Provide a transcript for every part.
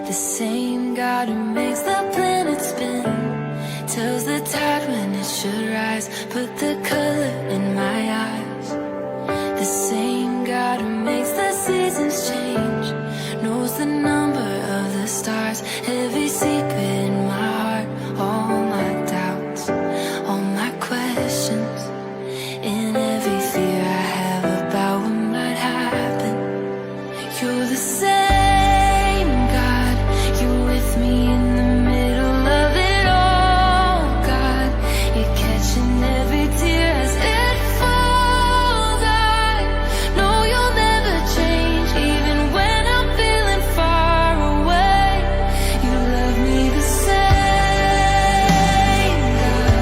The same God who makes the planet spin, tells the tide when it should rise, put the color in my eyes. The same God who makes the seasons change, knows the number of the stars, every secret in my heart, all my doubts, all my questions, in every fear I have about what might happen. You're the same God, you're with me in the middle of it all, God. You're catching every tear as it falls. I know you'll never change, even when I'm feeling far away. You love me the same, God.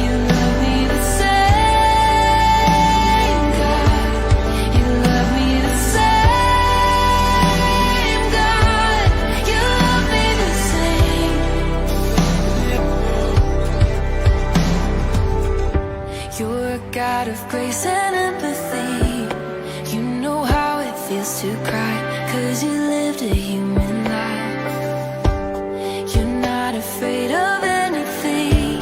You love me the same, God. You love me the same, God. You love me the same. You're a God of grace and empathy. You know how it feels to cry, 'cause you lived a human life. You're not afraid of anything,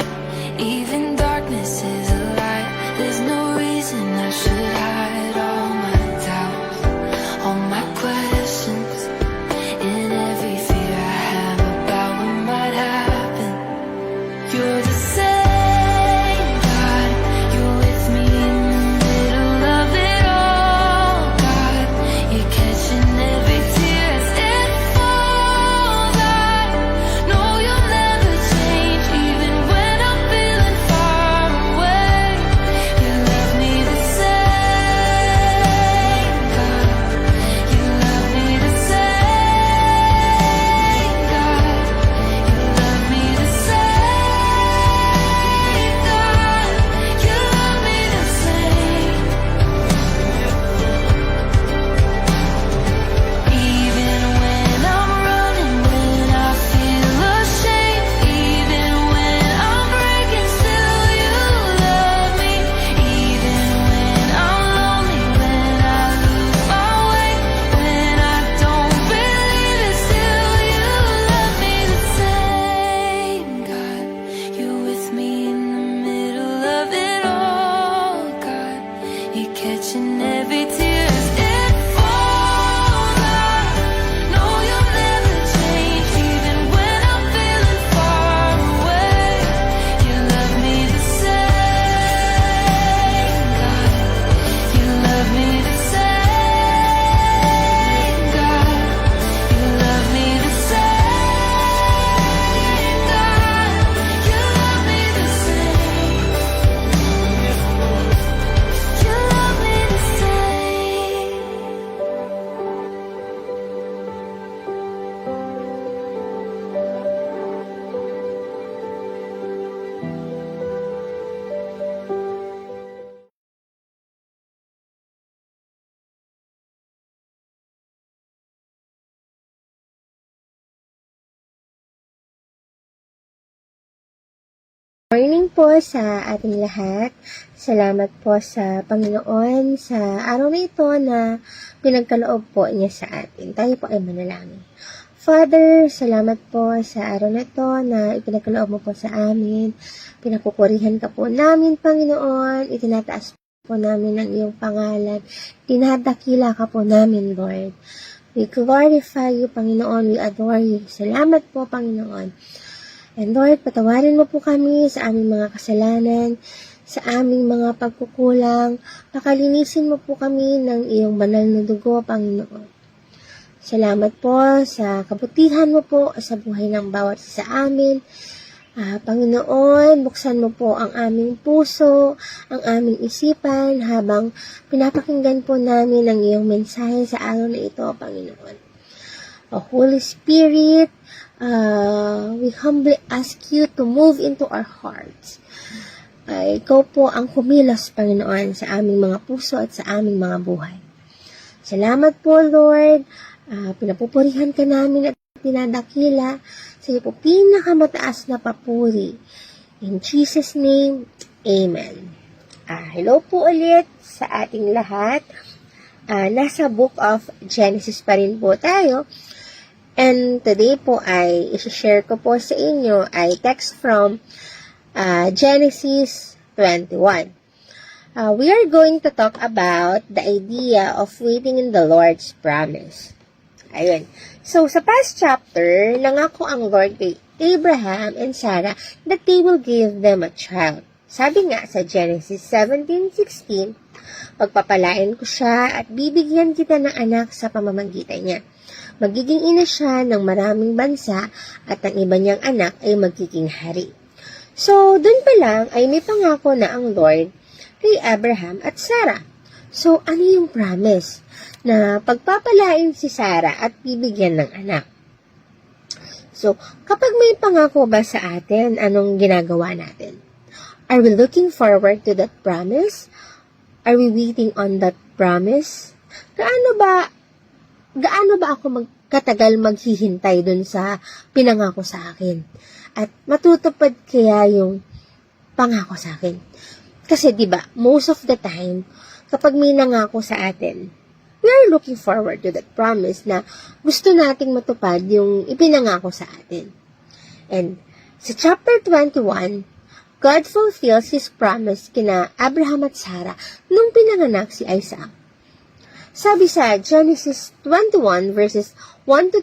even darkness is a light. There's no reason I should hide all my doubts, all my questions, in every fear I have about what might happen. You're the same God, you're with me in the middle of it all, God. You're catching every tear as it falls. I know you'll never change, even when I'm feeling far away. You love me the same, God. You love me the same, God. You love me the same, God. You love me the same. Even when I'm running, when I feel ashamed, even when I'm breaking, still you love me. Even when I'm lonely, when I lose my way, when I don't believe it, still you love me the same, God. You're with me in the middle of it all, God. You're catching every tear as it falls. I know you'll never change, even when I'm feeling far away. You love me the same, God. You love me the same, God. You love me the same, God. You love me the same. You love me the same. Morning po sa ating lahat. Salamat po sa Panginoon sa araw na ito na pinagkaloob po niya sa atin. Tayo po ay manalangin. Father, salamat po sa araw na ito na ipinagkaloob mo po sa amin. Pinapupurihan ka po namin, Panginoon. Itinataas po namin ang iyong pangalan. Dinadakila ka po namin, Lord. We glorify you, Panginoon. We adore you. Salamat po, Panginoon. And Lord, patawarin mo po kami sa aming mga kasalanan, sa aming mga pagkukulang. Pakalinisin mo po kami ng iyong banal na dugo, Panginoon. Salamat po sa kabutihan mo po sa buhay ng bawat isa sa amin. Panginoon, buksan mo po ang aming puso, ang aming isipan, habang pinapakinggan po namin ang iyong mensahe sa araw na ito, Panginoon. Holy Spirit, we humbly ask you to move into our hearts. Ikaw po ang kumilos, Panginoon, sa aming mga puso at sa aming mga buhay. Salamat po, Lord. Pinapupurihan ka namin at tinadakila sa iyo po pinakamataas na papuri. In Jesus' name, Amen. Hello po ulit sa ating lahat. Nasa Book of Genesis pa rin po tayo. And today po ay isi-share ko po sa inyo ay text from Genesis 21. We are going to talk about the idea of waiting in the Lord's promise. Ayun. So, sa past chapter, nangako ang Lord kay Abraham and Sarah that they will give them a child. Sabi nga sa Genesis 17:16, pagpapalain ko siya at bibigyan kita ng anak sa pamamagitan niya. Magiging ina siya ng maraming bansa at ang iba niyang anak ay magiging hari. So, dun pa lang ay may pangako na ang Lord kay Abraham at Sarah. So, ano yung promise? Na pagpapalain si Sarah at bibigyan ng anak. So, kapag may pangako ba sa atin, anong ginagawa natin? Are we looking forward to that promise? Are we waiting on that promise? Gaano ba ako katagal maghihintay dun sa pinangako sa akin? At matutupad kaya yung pangako sa akin? Kasi 'di ba, most of the time kapag may nangako sa atin, we are looking forward to that promise na gusto nating matupad yung ipinangako sa atin. And sa chapter 21, God fulfills His promise kina Abraham at Sarah nung pinanganak si Isaac. Sabi sa Genesis 21 verses 1 to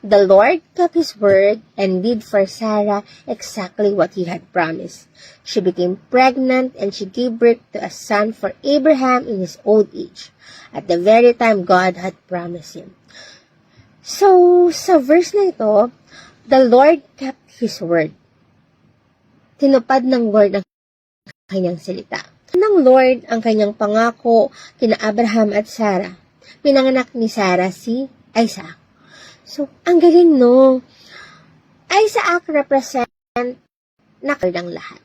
2, the Lord kept His word and did for Sarah exactly what He had promised. She became pregnant and she gave birth to a son for Abraham in his old age, at the very time God had promised him. So, sa verse na ito, the Lord kept His word. Tinupad ng Lord ang kanyang salita. Ng Lord ang kanyang pangako kina Abraham at Sarah. Pinanganak ni Sarah si Isaac. So, ang galing no. Isaac represent ng lahat.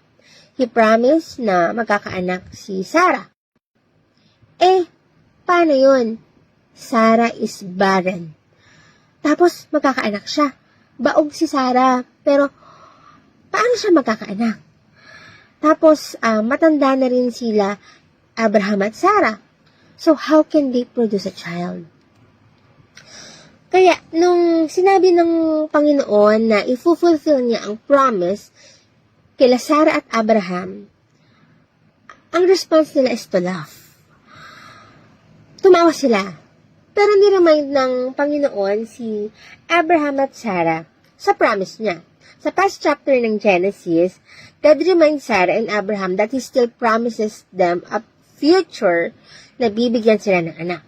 He promised na magkakaanak si Sarah. Paano yun? Sarah is barren. Tapos, magkakaanak siya. Baog si Sarah. Pero, paano siya magkakaanak? Tapos, matanda na rin sila, Abraham at Sarah. So, how can they produce a child? Kaya, nung sinabi ng Panginoon na i-fulfill niya ang promise kila Sarah at Abraham, ang response nila is to laugh. Tumawa sila. Pero niremind ng Panginoon si Abraham at Sarah sa promise niya. Sa past chapter ng Genesis, God reminds Sarah and Abraham that He still promises them a future na bibigyan sila ng anak.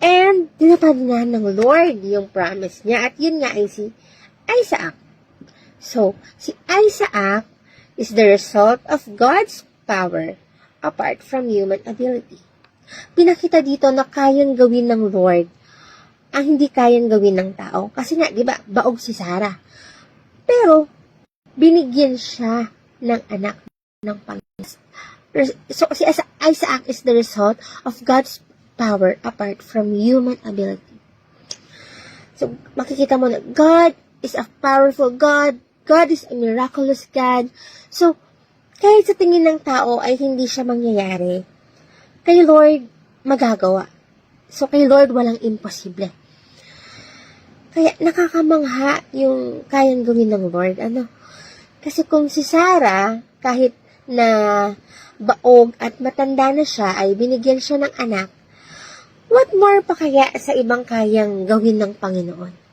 And, tinupad nga ng Lord yung promise niya. At yun nga ay si Isaac. So, si Isaac is the result of God's power apart from human ability. Pinakita dito na kayang gawin ng Lord ang hindi kayang gawin ng tao. Kasi nga, di ba, baog si Sarah. Pero, binigyan siya ng anak ng Panginoon. So, si Isaac is the result of God's power apart from human ability. So, makikita mo na God is a powerful God. God is a miraculous God. So, kahit sa tingin ng tao ay hindi siya mangyayari, kay Lord magagawa. So, kay Lord walang imposible. Kaya nakakamangha yung kayang gawin ng Lord. Kasi kung si Sarah, kahit na baog at matanda na siya, ay binigyan siya ng anak, what more pa kaya sa ibang kayang gawin ng Panginoon?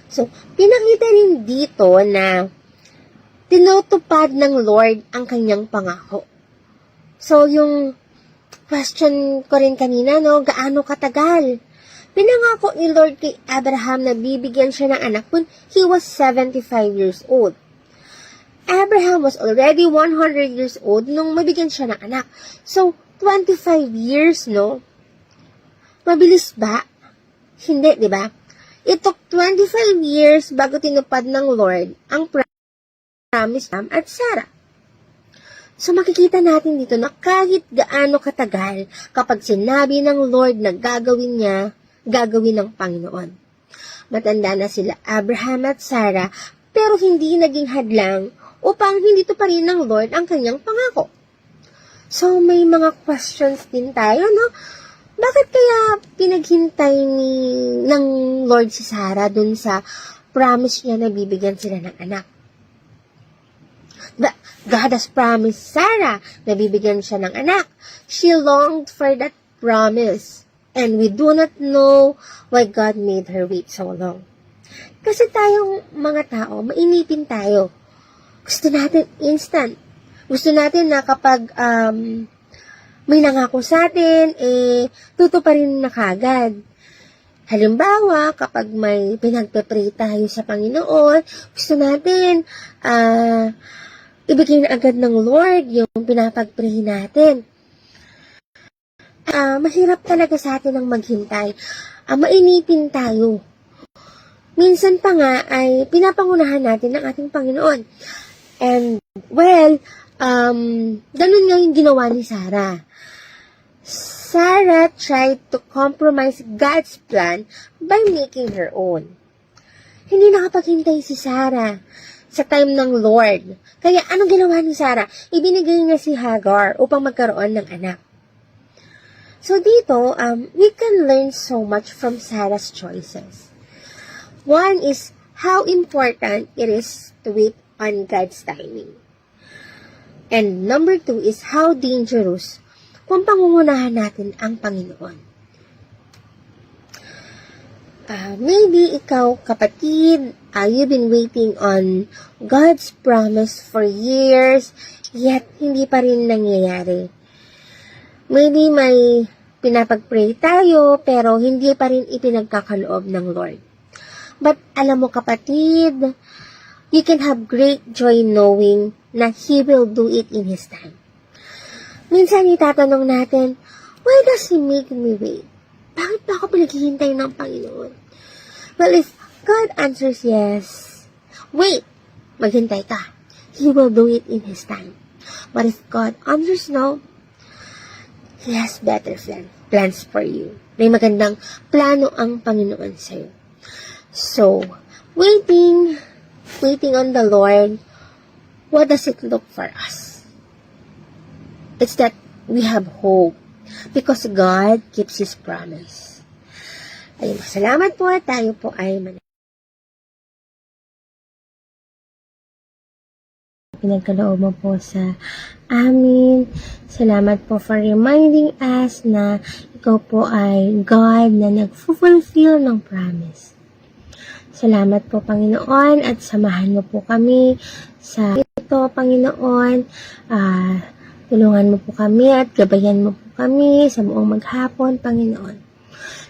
So, pinakita rin dito na tinutupad ng Lord ang kanyang pangako. So, yung question ko rin kanina, gaano katagal? Pinangako ni Lord kay Abraham na bibigyan siya ng anak when he was 75 years old. Abraham was already 100 years old nung mabigyan siya ng anak. So, 25 years, Mabilis ba? Hindi, di ba? It took 25 years bago tinupad ng Lord ang promise at Sarah. So, makikita natin dito na kahit gaano katagal, kapag sinabi ng Lord na gagawin niya, gagawin ng Panginoon. Matanda na sila Abraham at Sarah, pero hindi naging hadlang upang hindi to pa rin ng Lord ang kanyang pangako. So, may mga questions din tayo, Bakit kaya pinaghintay ng Lord si Sarah dun sa promise niya na bibigyan sila ng anak? God has promised Sarah na bibigyan siya ng anak. She longed for that promise. And we do not know why God made her wait so long. Kasi tayong mga tao, mainipin tayo. Gusto natin instant. Gusto natin na kapag may nangako sa atin, tutuparin na kagad. Halimbawa, kapag may pinagpe-pray tayo sa Panginoon, gusto natin ibigay na agad ng Lord yung pinapag-pray natin. Mahirap talaga sa atin ang maghintay. Mainipin tayo. Minsan pa nga ay pinapangunahan natin ng ating Panginoon. And, well, ganun nga yung ginawa ni Sarah. Sarah tried to compromise God's plan by making her own. Hindi nakapaghintay si Sarah sa time ng Lord. Kaya anong ginawa ni Sarah? Ibinigay niya si Hagar upang magkaroon ng anak. So dito, we can learn so much from Sarah's choices. One is how important it is to wait on God's timing. And number 2 is how dangerous kung pangungunahan natin ang Panginoon. Maybe ikaw, kapatid, you've been waiting on God's promise for years, yet hindi pa rin nangyayari. Maybe may pinapag-pray tayo, pero hindi pa rin ipinagkakaloob ng Lord. But alam mo kapatid, you can have great joy knowing na He will do it in His time. Minsan itatanong natin, why does He make me wait? Bakit ba ako pinaghihintay ng Panginoon? Well, if God answers yes, wait, maghintay ka. He will do it in His time. But if God answers no, He has better plans for you. May magandang plano ang Panginoon sa'yo. So, waiting on the Lord, what does it look for us? It's that we have hope because God keeps His promise. Ayun, salamat po. Tayo po ay pinagkaloob mo po sa amin. Salamat po for reminding us na ikaw po ay God na nag-fulfill ng promise. Salamat po, Panginoon, at samahan mo po kami sa ito, Panginoon. Tulungan mo po kami at gabayan mo po kami sa buong maghapon, Panginoon.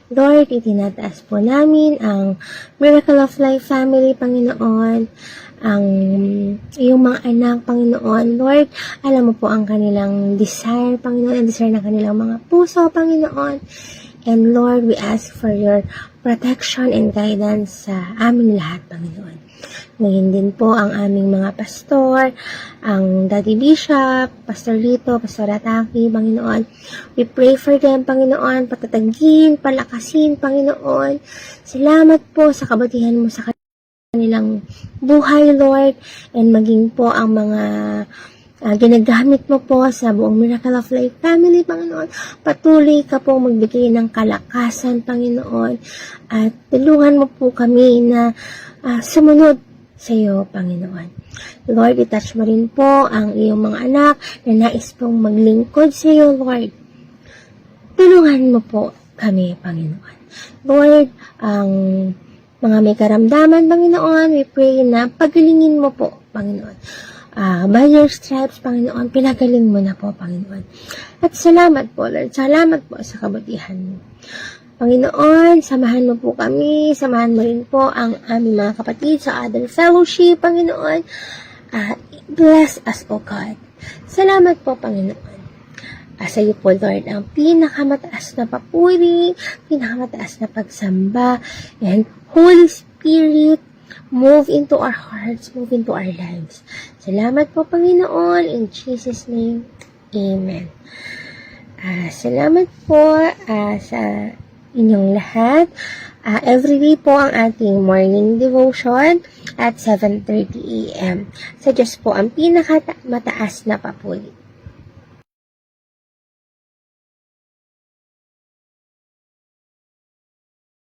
Lord, itinataas po namin ang Miracle of Life family, Panginoon, ang iyong mga anak, Panginoon. Lord, alam mo po ang kanilang desire, Panginoon, ang desire ng kanilang mga puso, Panginoon. And Lord, we ask for your protection and guidance sa aming lahat, Panginoon. Ngayon din po ang aming mga pastor, ang Daddy Bishop, Pastor Lito, Pastor Ataki, Panginoon. We pray for them, Panginoon, patatagin, palakasin, Panginoon. Salamat po sa kabutihan mo sa kanilang buhay, Lord, and maging po ang mga ginagamit mo po sa buong Miracle of Life family, Panginoon. Patuloy ka po magbigay ng kalakasan, Panginoon, at tulungan mo po kami na sumunod sa iyo, Panginoon. Lord, itouch mo rin po ang iyong mga anak na nais pong maglingkod sa iyo, Lord. Tulungan mo po kami, Panginoon. Lord, ang mga may karamdaman, Panginoon, we pray na pagalingin mo po, Panginoon. By your stripes, Panginoon, pinagaling mo na po, Panginoon. At salamat po, Lord. Salamat po sa kabutihan mo. Panginoon, samahan mo po kami, samahan mo rin po ang aming mga kapatid sa other fellowship, Panginoon. Bless us, O God. Salamat po, Panginoon. Sa iyo po, Lord, ang pinakamataas na papuri, pinakamataas na pagsamba, and Holy Spirit, move into our hearts, move into our lives. Salamat po, Panginoon. In Jesus' name, Amen. Salamat po sa inyong lahat. Everyday po ang ating morning devotion at 7:30 a.m. Sa Diyos po ang pinakamataas na papuri.